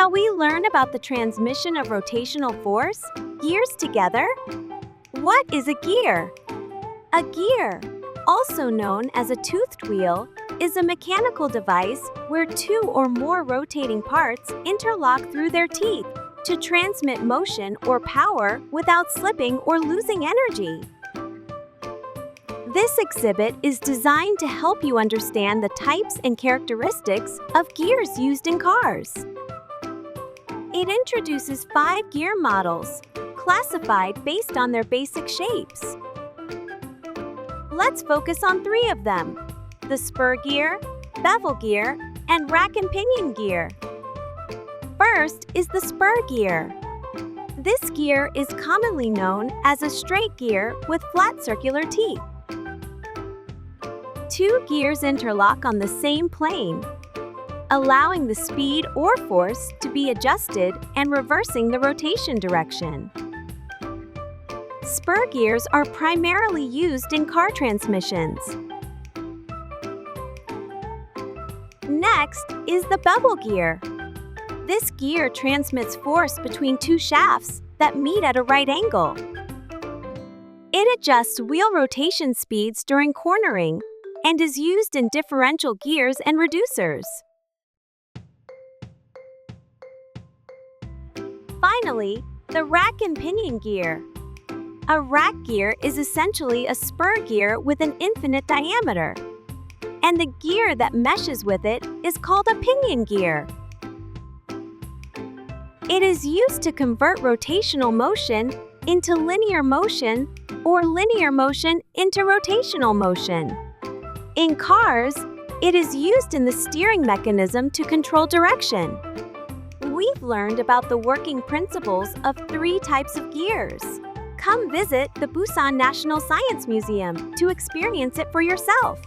Shall we learn about the transmission of rotational force, gears together? What is a gear? A gear, also known as a toothed wheel, is a mechanical device where two or more rotating parts interlock through their teeth to transmit motion or power without slipping or losing energy. This exhibit is designed to help you understand the types and characteristics of gears used in cars. It introduces 5 gear models, classified based on their basic shapes. Let's focus on 3 of them: the spur gear, bevel gear, and rack and pinion gear. First is the spur gear. This gear is commonly known as a straight gear with flat circular teeth. 2 gears interlock on the same plane, allowing the speed or force to be adjusted and reversing the rotation direction. Spur gears are primarily used in car transmissions. Next is the bevel gear. This gear transmits force between 2 shafts that meet at a right angle. It adjusts wheel rotation speeds during cornering and is used in differential gears and reducers. Finally, the rack and pinion gear. A rack gear is essentially a spur gear with an infinite diameter, and the gear that meshes with it is called a pinion gear. It is used to convert rotational motion into linear motion or linear motion into rotational motion. In cars, it is used in the steering mechanism to control direction. We've learned about the working principles of 3 types of gears. Come visit the Busan National Science Museum to experience it for yourself.